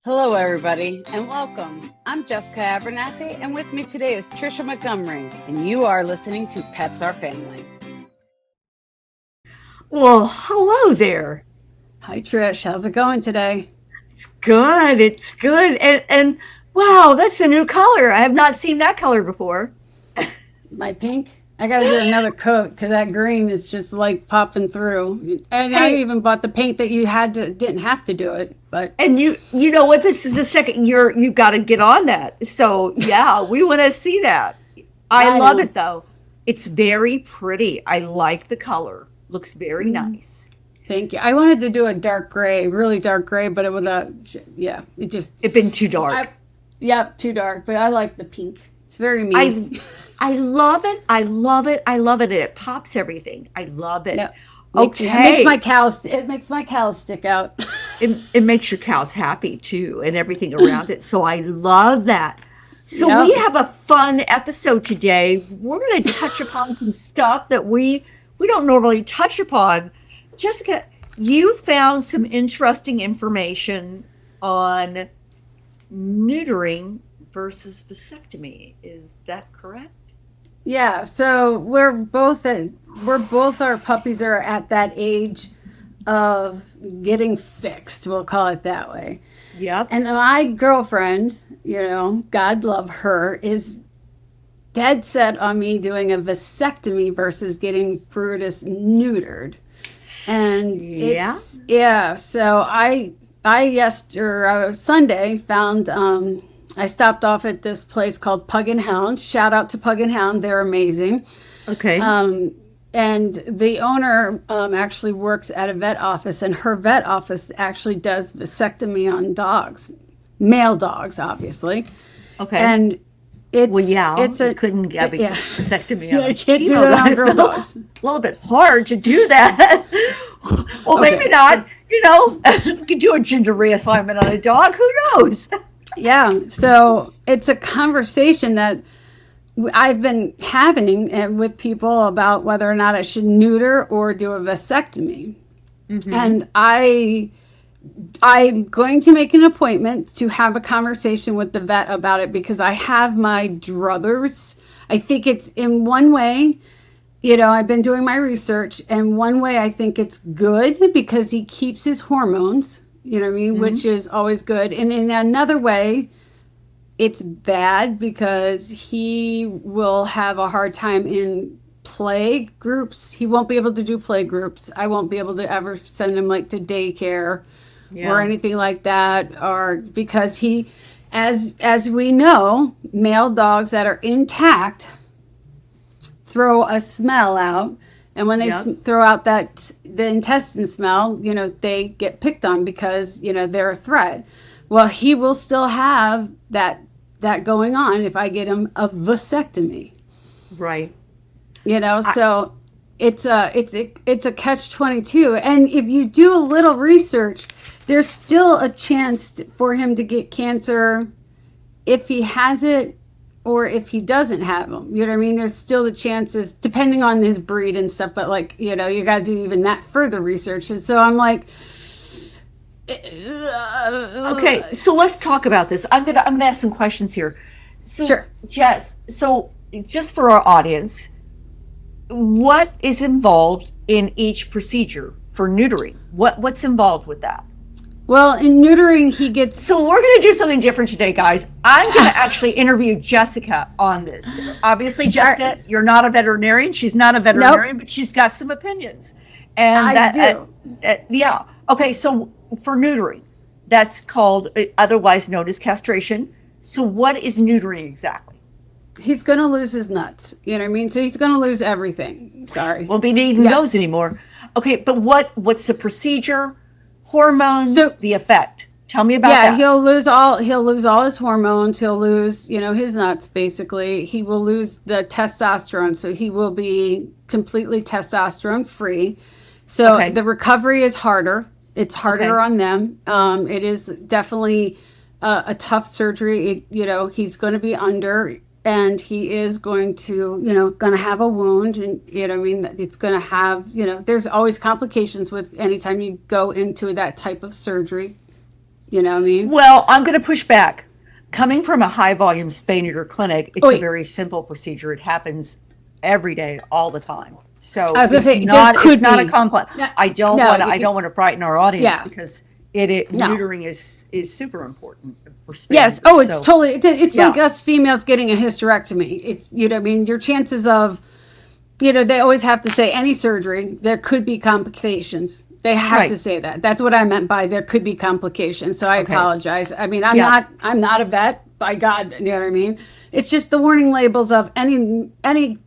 Hello, everybody, and welcome. I'm Jessica Abernathy, and with me today is Tricia Montgomery, and you are listening to Pets Are Family. Well, hello there. Hi, Trish. How's it going today? It's good. It's good. And wow, that's a new color. I have not seen that color before. My pink? I got to get another coat because that green is just like popping through. And I Hey, even bought the paint that you didn't have to do it, but and you know what? This is the second year you've got to get on that. So yeah, we want to see that. I I love know. it though. It's very pretty. I like the color. Looks very nice. Thank you. I wanted to do a dark gray, really dark gray, but it would, it just, It's been too I, dark. yeah, too dark. But I like the pink. It's very me. I I love it. I love it. I love it. It pops everything. I love it. Yeah, Okay. it makes my cows stick out. It makes your cows happy too and everything around it. So I love that. So we Yep. have a fun episode today. We're going to touch upon some stuff that we don't normally touch upon. Jessica, you found some interesting information on neutering versus vasectomy. Is that correct? Yeah, so we're both our puppies are at that age of getting fixed, we'll call it that way. Yep. And my girlfriend, God love her, is dead set on me doing a vasectomy versus getting Brutus neutered. And Yeah. so I yesterday Sunday found I stopped off at this place called Pug and Hound. Shout out to Pug and Hound, they're amazing. Okay. And the owner actually works at a vet office, and her vet office actually does vasectomy on dogs, male dogs, obviously. Okay. And Well, yeah, it's you a couldn't get a yeah. vasectomy Yeah, on a you can't do female. that on girl A dogs. little bit hard to do that. Well, maybe Okay. not. You could do a gender reassignment on a dog. Who knows? Yeah. So it's a conversation that I've been having with people about whether or not I should neuter or do a vasectomy. And I'm going to make an appointment to have a conversation with the vet about it because I have my druthers. I think it's in one way, I've been doing my research, and one way I think it's good because he keeps his hormones, you know what I mean, which is always good. And in another way, it's bad because he will have a hard time in play groups. He won't be able to do play groups. I won't be able to ever send him like to daycare or Yeah. anything like that, or because as we know, male dogs that are intact throw a smell out, and when they Yep. throw out the intestine smell, they get picked on because they're a threat. Well, he will still have that going on if I get him a vasectomy. Right. So it's a catch-22, and if you do a little research, there's still a chance for him to get cancer if he has it or if he doesn't have them. You know what I mean? There's still the chances, depending on his breed and stuff, but you got to do even that further research. And so I'm like, Okay. So let's talk about this. I'm gonna ask some questions here. So, sure. Jess. So, just for our audience, what is involved in each procedure for neutering? What's involved with that? Well, in neutering, he gets, So we're going to do something different today, guys. I'm going to actually interview Jessica on this. Obviously, Jessica, you're not a veterinarian. She's not a veterinarian, but she's got some opinions. And I do. yeah. Okay, so for neutering, that's called, otherwise known as castration. So what is neutering exactly? He's going to lose his nuts. You know what I mean? So he's going to lose everything. Sorry. Won't be needing Yeah. those anymore. Okay, but what's the procedure? Hormones, So the effect. Tell me about yeah, that. he'll lose all his hormones. He'll lose, his nuts basically. He will lose the testosterone, so he will be completely testosterone free. So Okay. the recovery is harder. It's harder Okay. on them. It is definitely a tough surgery. He's going to be under, and he is going to, going to have a wound, and it's going to have, there's always complications with anytime you go into that type of surgery. You know what I mean? Well, I'm going to push back. Coming from a high volume spay neuter clinic, it's a very simple procedure. It happens every day, all the time. So it's not a complex. I don't want to frighten our audience because neutering is super important for spay. Yes. Oh, it's totally. It's like us females getting a hysterectomy. It's, you know what I mean? Your chances of, you know, they always have to say any surgery, there could be complications. They have to say that. That's what I meant by there could be complications. So I apologize. I mean, I'm not a vet, by God, you know what I mean? It's just the warning labels of any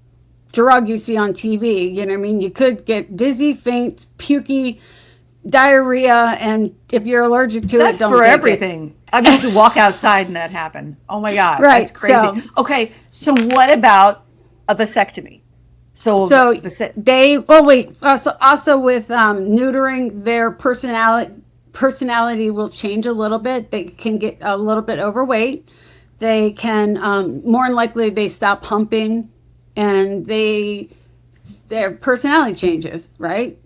drug you see on TV, you know what I mean? You could get dizzy, faint, pukey, diarrhea, and if you're allergic to it, don't take it. That's for everything. I'm going to walk outside and that happened. Oh my God, that's crazy. So what about a vasectomy? So also with neutering, their personality will change a little bit. They can get a little bit overweight. They can more than likely they stop humping, and their personality changes, right?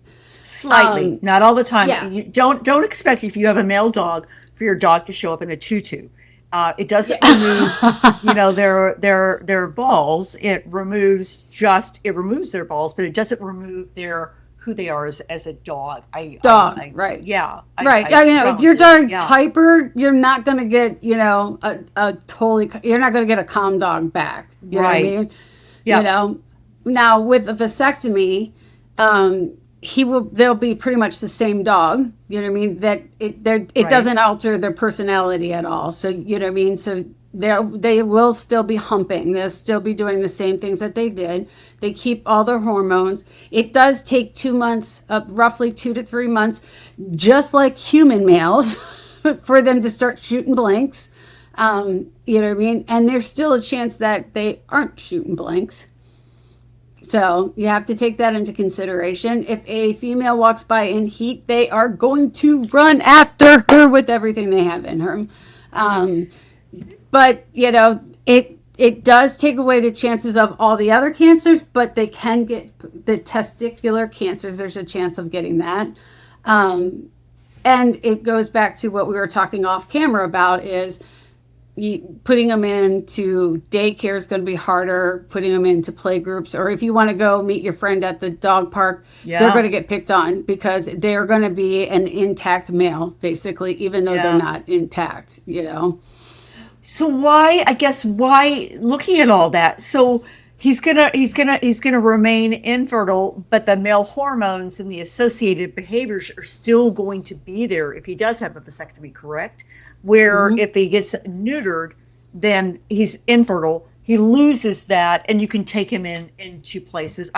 Slightly, not all the time. Yeah. You don't expect, if you have a male dog, for your dog to show up in a tutu. It doesn't remove, you know, their balls. It removes their balls, but it doesn't remove who they are as a dog. Right. Yeah. Right. You know, if your dog's hyper, you're not going to get, you know, you're not going to get a calm dog back. You know what I mean? Yeah. You know, now with a vasectomy, they'll be pretty much the same dog, you know what I mean, that it doesn't alter their personality at all. So, you know what I mean? So they will still be humping. They'll still be doing the same things that they did. They keep all their hormones. It does take 2 months, roughly 2 to 3 months, just like human males, for them to start shooting blanks. You know what I mean? And there's still a chance that they aren't shooting blanks. So you have to take that into consideration. If a female walks by in heat, they are going to run after her with everything they have in her. But, you know, it does take away the chances of all the other cancers, but they can get the testicular cancers. There's a chance of getting that. And it goes back to what we were talking off camera about is putting them into daycare is going to be harder, putting them into play groups, or if you want to go meet your friend at the dog park, they're going to get picked on because they're going to be an intact male, basically, even though they're not intact, you know? So why, looking at all that, so he's gonna remain infertile, but the male hormones and the associated behaviors are still going to be there if he does have a vasectomy, correct? Where if he gets neutered, then he's infertile. He loses that, and you can take him into places.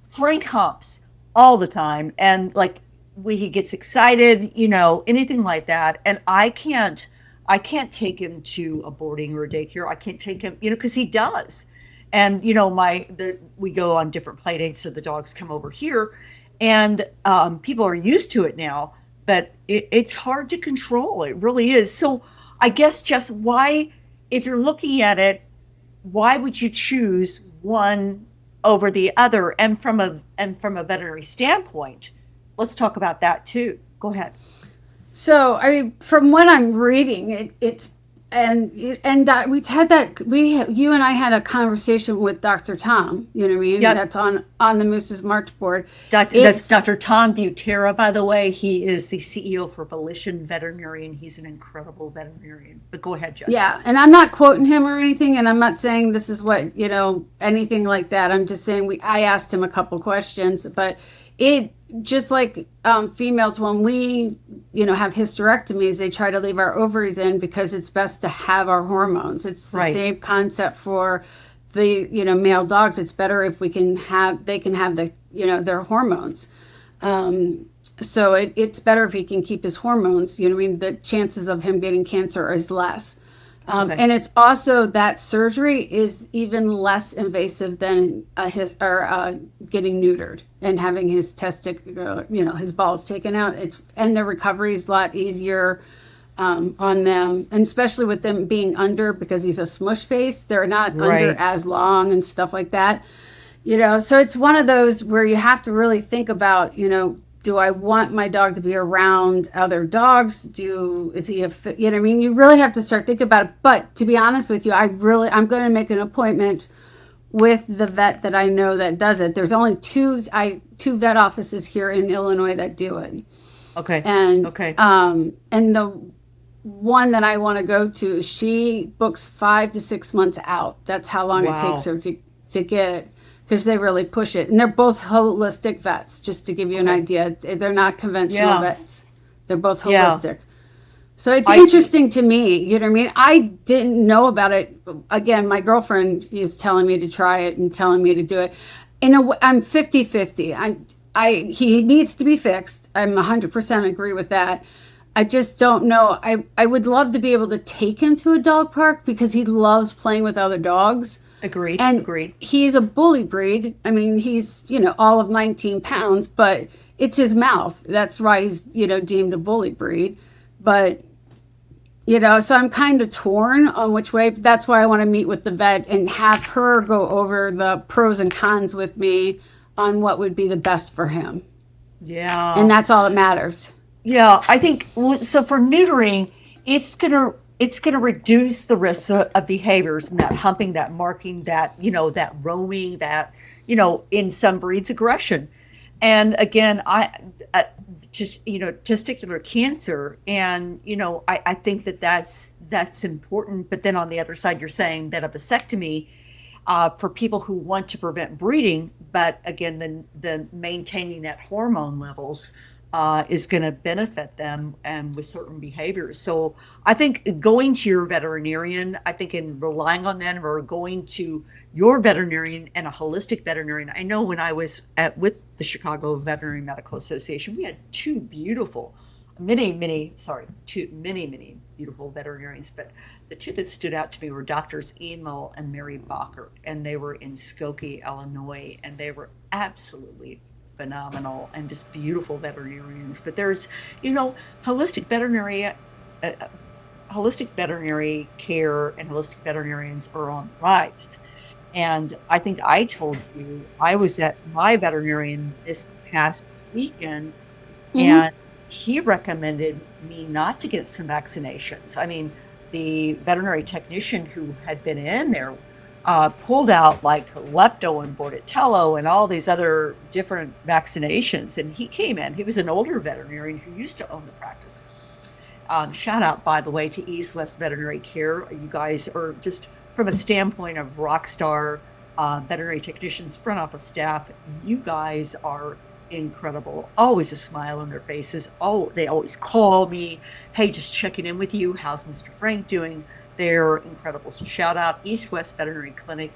Frank humps all the time, and like when he gets excited, you know, anything like that. And I can't take him to a boarding or a daycare. I can't take him, you know, because he does. And you know, we go on different play dates, so the dogs come over here, and people are used to it now. But it's hard to control. It really is. So I guess, Jess, why, if you're looking at it, why would you choose one over the other? And from a veterinary standpoint, let's talk about that too. Go ahead. So, I mean, from what I'm reading, it's we had that. You and I had a conversation with Dr. Tom. You know what I mean? Yep. That's on the Moose's March board. That's Dr. Tom Butera, by the way. He is the CEO for Volition Veterinarian. He's an incredible veterinarian. But go ahead, Jess. Yeah, and I'm not quoting him or anything, and I'm not saying this is what, you know, anything like that. I'm just saying I asked him a couple questions, but it just like females, when we, you know, have hysterectomies, they try to leave our ovaries in because it's best to have our hormones. It's the same concept for the, you know, male dogs. It's better if they can have the, you know, their hormones. So it's better if he can keep his hormones. You know what I mean? The chances of him getting cancer is less. And it's also that surgery is even less invasive than getting neutered and having his his balls taken out. And the recovery is a lot easier on them, and especially with them being under, because he's a smush face. They're not under as long and stuff like that. You know, so it's one of those where you have to really think about, you know, do I want my dog to be around other dogs? Is he you know what I mean? You really have to start thinking about it. But to be honest with you, I'm going to make an appointment with the vet that I know that does it. There's only two vet offices here in Illinois that do it. Okay. And okay. And the one that I want to go to, she books 5 to 6 months out. That's how long it takes her to get it, because they really push it. And they're both holistic vets, just to give you an idea. They're not conventional vets. They're both holistic. So it's interesting to me, you know what I mean? I didn't know about it. Again, my girlfriend is telling me to try it and telling me to do it. I'm 50-50. He needs to be fixed. I'm 100% agree with that. I just don't know. I would love to be able to take him to a dog park because he loves playing with other dogs. Agreed. He's a bully breed. I mean, he's, all of 19 pounds, but it's his mouth. That's why he's, deemed a bully breed. But, so I'm kind of torn on which way. That's why I want to meet with the vet and have her go over the pros and cons with me on what would be the best for him. Yeah. And that's all that matters. Yeah, I think so. For neutering, it's gonna reduce the risk of behaviors and that humping, that marking, that that roaming, that in some breeds aggression. And again, testicular cancer, and I think that's important. But then on the other side, you're saying that a vasectomy for people who want to prevent breeding, but again, the maintaining that hormone levels is going to benefit them and with certain behaviors. So I think going to your veterinarian, I think in relying on them, or going to your veterinarian and a holistic veterinarian. I know when I was with the Chicago Veterinary Medical Association, we had two many beautiful veterinarians, but the two that stood out to me were Doctors Emil and Mary Bacher, and they were in Skokie, Illinois, and they were absolutely phenomenal and just beautiful veterinarians. But there's, holistic veterinary care and holistic veterinarians are on the rise. And I think I told you I was at my veterinarian this past weekend, and he recommended me not to get some vaccinations. I mean, the veterinary technician who had been in there pulled out like lepto and bordetella and all these other different vaccinations. And he came in, he was an older veterinarian who used to own the practice. Shout out, by the way, to East West Veterinary Care. You guys are just, from a standpoint of rock star veterinary technicians, front office staff, you guys are incredible. Always a smile on their faces. Oh, they always call me. Hey, just checking in with you. How's Mr. Frank doing? They're incredible. So shout out East West Veterinary Clinic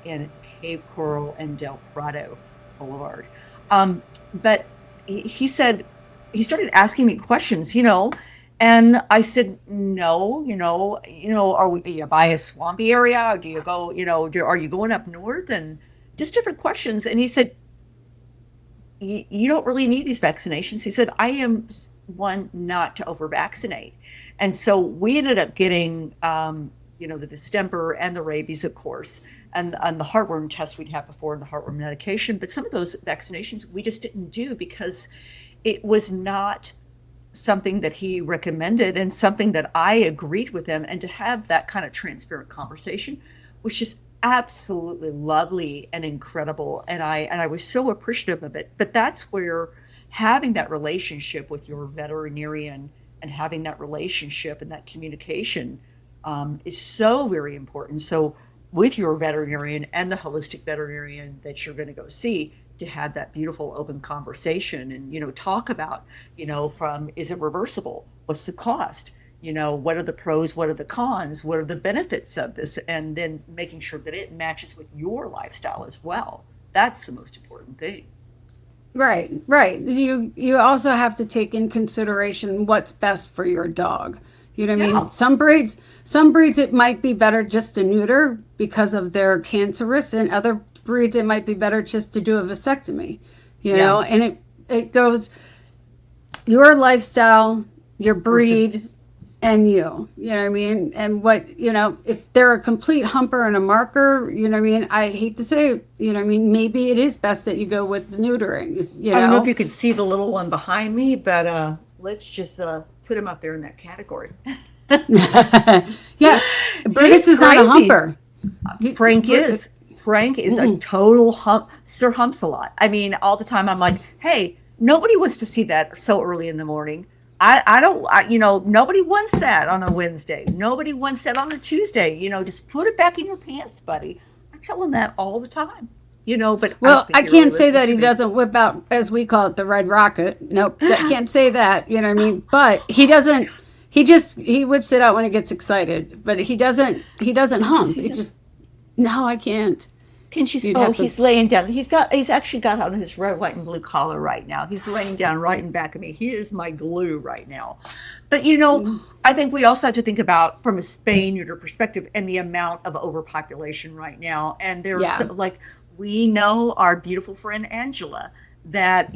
in Cape Coral and Del Prado Boulevard. But he said, he started asking me questions, and I said, no, are you by a swampy area? Or do you go, are you going up north? And just different questions. And he said, you don't really need these vaccinations. He said, I am one not to over vaccinate. And so we ended up getting, the distemper and the rabies, of course, and the heartworm test we'd had before, and the heartworm medication. But some of those vaccinations we just didn't do because it was not something that he recommended and something that I agreed with him. And to have that kind of transparent conversation was just absolutely lovely and incredible. And I was so appreciative of it. But that's where having that relationship with your veterinarian and having that relationship and that communication is so very important. So with your veterinarian and the holistic veterinarian that you're going to go see, to have that beautiful open conversation and, talk about, from, is it reversible? What's the cost? What are the pros? What are the cons? What are the benefits of this? And then making sure that it matches with your lifestyle as well. That's the most important thing. Right. You also have to take in consideration what's best for your dog. You know what I mean? Some breeds it might be better just to neuter because of their cancerous, and other breeds it might be better just to do a vasectomy. You know, and it goes your lifestyle, your breed, and you know what I mean? And what, if they're a complete humper and a marker, you know what I mean? I hate to say it, you know what I mean? Maybe it is best that you go with the neutering, I don't know if you can see the little one behind me, but let's just put him up there in that category. Yeah. Brutus is not a humper. Frank is. Frank is a total hump. Sir humps a lot. I mean, all the time I'm like, hey, nobody wants to see that so early in the morning. Nobody wants that on a Wednesday. Nobody wants that on a Tuesday. Just put it back in your pants, buddy. I tell him that all the time. But I can't say that he doesn't whip out, as we call it, the red rocket. Nope, I can't say that. You know what I mean? But he doesn't. He whips it out when he gets excited. But he doesn't hump. It just no, I can't. Can she? He's laying down. He's actually got on his red, white, and blue collar right now. He's laying down right in back of me. He is my glue right now. But I think we also have to think about from a spay neuter perspective and the amount of overpopulation right now. And there's we know our beautiful friend Angela that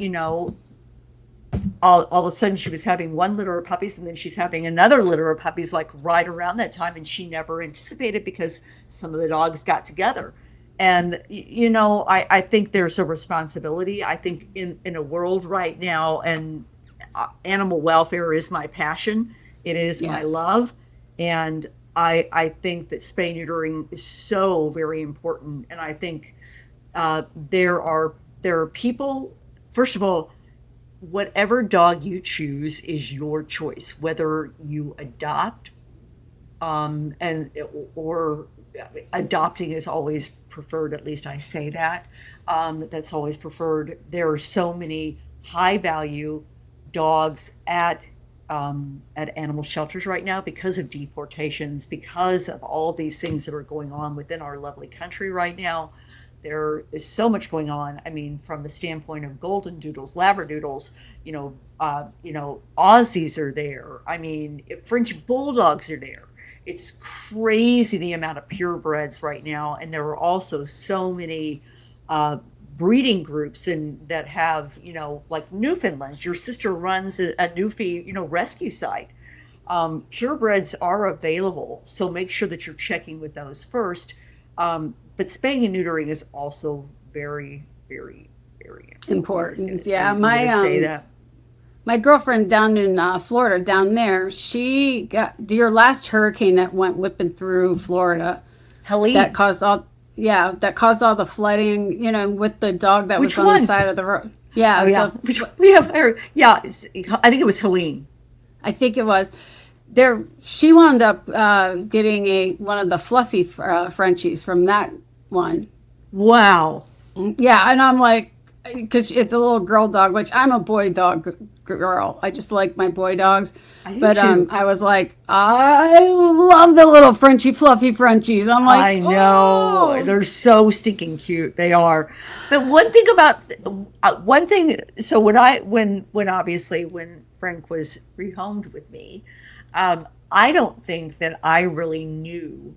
all of a sudden she was having one litter of puppies and then she's having another litter of puppies like right around that time, and she never anticipated because some of the dogs got together. And, I think there's a responsibility. I think in a world right now, and animal welfare is my passion. It is my love. And I think that spay neutering is so very important. And I think there are people, first of all, whatever dog you choose is your choice, whether you adopt or adopting is always preferred. At least I say that. That's always preferred. There are so many high value dogs at animal shelters right now because of deportations, because of all these things that are going on within our lovely country right now. There is so much going on. I mean, from the standpoint of golden doodles, labradoodles, Aussies are there. I mean, French bulldogs are there. It's crazy the amount of purebreds right now, and there are also so many breeding groups that have, like Newfoundlands. Your sister runs a Newfie, rescue site. Purebreds are available, so make sure that you're checking with those first. But spaying and neutering is also very, very, very important. Yeah, say that. My girlfriend down in Florida, down there, she got your last hurricane that went whipping through Florida. Helene. That caused all the flooding, with the dog that was on the side of the road. Yeah. Oh, yeah. We have her. Yeah. I think it was Helene. I think it was. She wound up getting one of the fluffy Frenchies from that one. Wow. Yeah, and I'm like, because it's a little girl dog, which I'm a boy dog girl. I just like my boy dogs. I do too. I was like, I love the little Frenchy fluffy Frenchies. I'm like, I know. They're so stinking cute. They are. But one thing. So when Frank was rehomed with me, I don't think that I really knew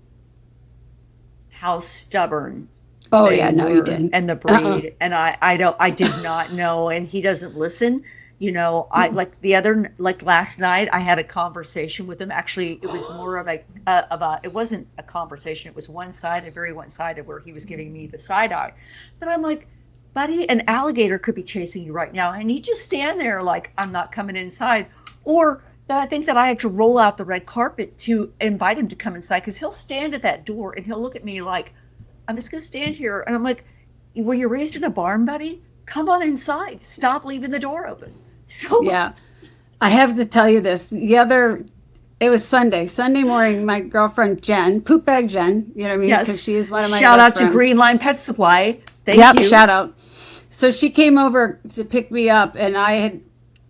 how stubborn. Oh yeah, no, you didn't. And the breed, and I did not know. And he doesn't listen. I like last night I had a conversation with him. Actually, it was more of it wasn't a conversation. It was very one-sided, where he was giving me the side eye. But I'm like, buddy, an alligator could be chasing you right now, and you just stand there like, I'm not coming inside. Or that I think that I have to roll out the red carpet to invite him to come inside, because he'll stand at that door and he'll look at me like, I'm just going to stand here. And I'm like, were you raised in a barn, buddy? Come on inside. Stop leaving the door open. So yeah, I have to tell you this. It was Sunday morning. My girlfriend Jen, Poop Bag Jen, you know what I mean? Yes. Because she is one of my shout best out friends. to Green Line Pet Supply. Thank you. Shout out. So she came over to pick me up, and I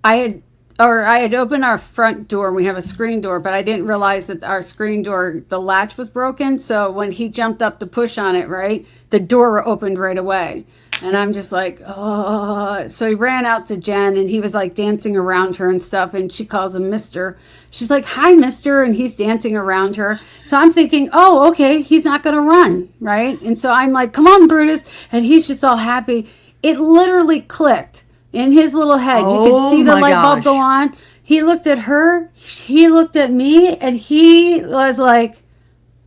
had opened our front door, and we have a screen door, but I didn't realize that our screen door, the latch was broken. So when he jumped up to push on it, right, the door opened right away. And I'm just like, oh. So he ran out to Jen, and he was like dancing around her and stuff. And she calls him Mr. She's like, hi, Mr. And he's dancing around her. So I'm thinking, oh, okay, he's not going to run, right? And so I'm like, come on, Brutus. And he's just all happy. It literally clicked in his little head. You could see the light bulb go on. He looked at her, he looked at me, and he was like,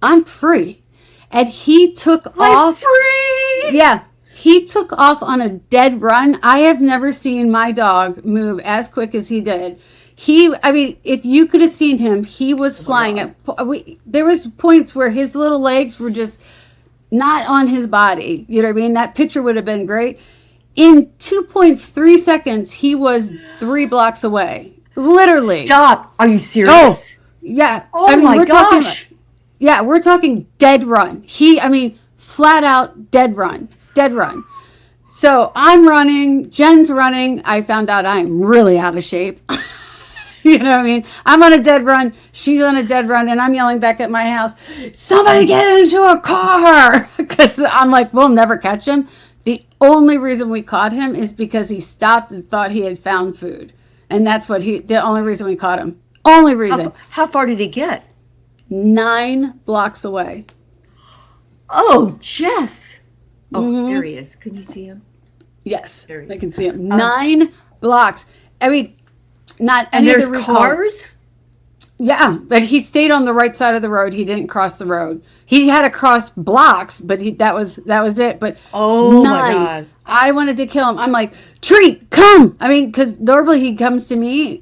I'm free. And he took off. Free! Yeah. He took off on a dead run. I have never seen my dog move as quick as he did. If you could have seen him, he was flying. There was points where his little legs were just not on his body. You know what I mean? That picture would have been great. In 2.3 seconds, he was 3 blocks away. Literally. Stop. Are you serious? Oh, yeah. Oh my gosh. We're talking dead run. Flat out dead run. Dead run. So I'm running, Jen's running. I found out I'm really out of shape. You know what I mean? I'm on a dead run. She's on a dead run. And I'm yelling back at my house, somebody get into a car. Because I'm like, we'll never catch him. The only reason we caught him is because he stopped and thought he had found food. And that's the only reason we caught him. Only reason. How far did he get? 9 blocks away. Oh, Jess. Oh, there he is. Can you see him? Yes, I can see him. 9 blocks. Not and any there's of the cars? Yeah, but he stayed on the right side of the road. He didn't cross the road. He had to cross blocks, but that was it. But oh 9, my God. I wanted to kill him. I'm like, Treat, come. Because normally he comes to me.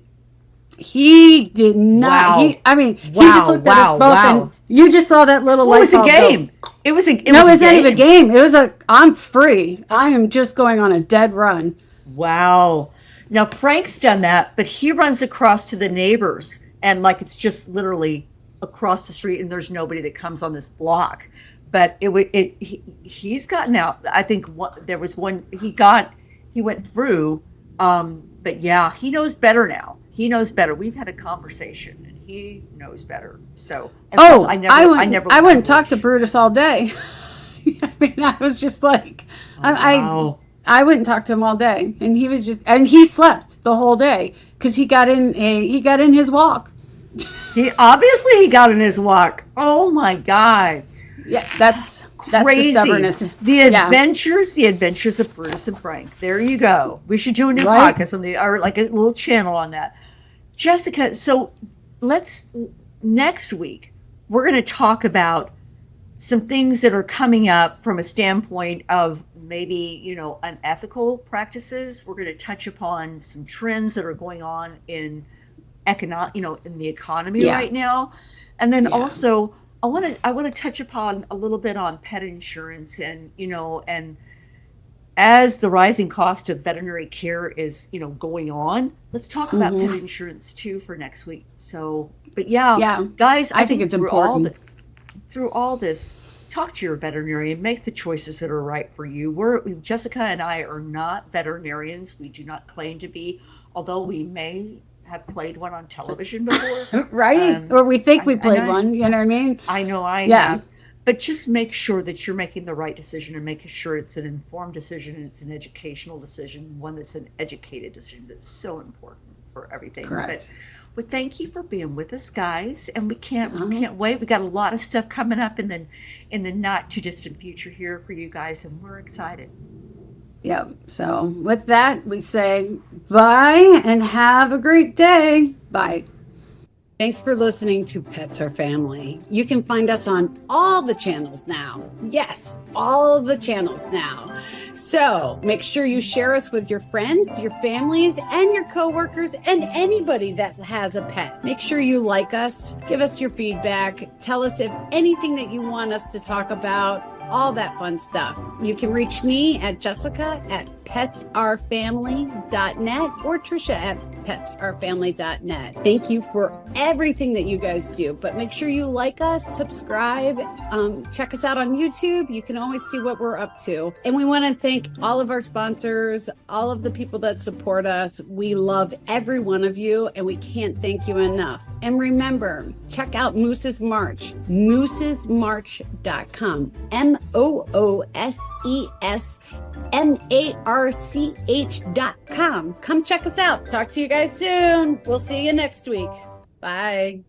He did not. Wow. He just looked at us both and you just saw that little light. It was a game. It was not even a game. It was I'm free. I am just going on a dead run. Wow. Now Frank's done that, but he runs across to the neighbors and it's just literally across the street and there's nobody that comes on this block. But he's gotten out. I think there was one he went through. But yeah, he knows better now. He knows better. We've had a conversation and he knows better. So I wouldn't talk to Brutus all day. I was just like, wow. I wouldn't talk to him all day, and he slept the whole day because he got in his walk. He got in his walk. Oh my God! Yeah, that's crazy. The stubbornness. The adventures of Brutus and Frank. There you go. We should do a new podcast on or a little channel on that. Jessica, so next week we're going to talk about some things that are coming up from a standpoint of maybe, unethical practices. We're going to touch upon some trends that are going on in in the economy right now. And then also I want to touch upon a little bit on pet insurance and as the rising cost of veterinary care is, going on, let's talk about pet insurance too for next week. So, but guys, I think it's important. Through all this, talk to your veterinarian, make the choices that are right for you. Jessica and I are not veterinarians. We do not claim to be, although we may have played one on television before. Right? Or we think we played one, you know what I mean? I know I have. But just make sure that you're making the right decision and making sure it's an informed decision and it's an educational decision, one that's an educated decision that's so important for everything. Correct. But thank you for being with us, guys. And we can't wait. We got a lot of stuff coming up in the not too distant future here for you guys, and we're excited. Yep. So with that, we say bye and have a great day. Bye. Thanks for listening to Pets Are Family. You can find us on all the channels now. Yes, all of the channels now. So make sure you share us with your friends, your families, and your coworkers, and anybody that has a pet. Make sure you like us, give us your feedback, tell us if anything that you want us to talk about, all that fun stuff. You can reach me at jessica@petsourfamily.net or Tricia at petsourfamily.net. Thank you for everything that you guys do, but make sure you like us, subscribe, check us out on YouTube. You can always see what we're up to. And we want to thank all of our sponsors, all of the people that support us. We love every one of you, and we can't thank you enough. And remember, check out Moose's March, moosesmarch.com, moosesmarch.com. Come check us out. Talk to you guys soon. We'll see you next week. Bye.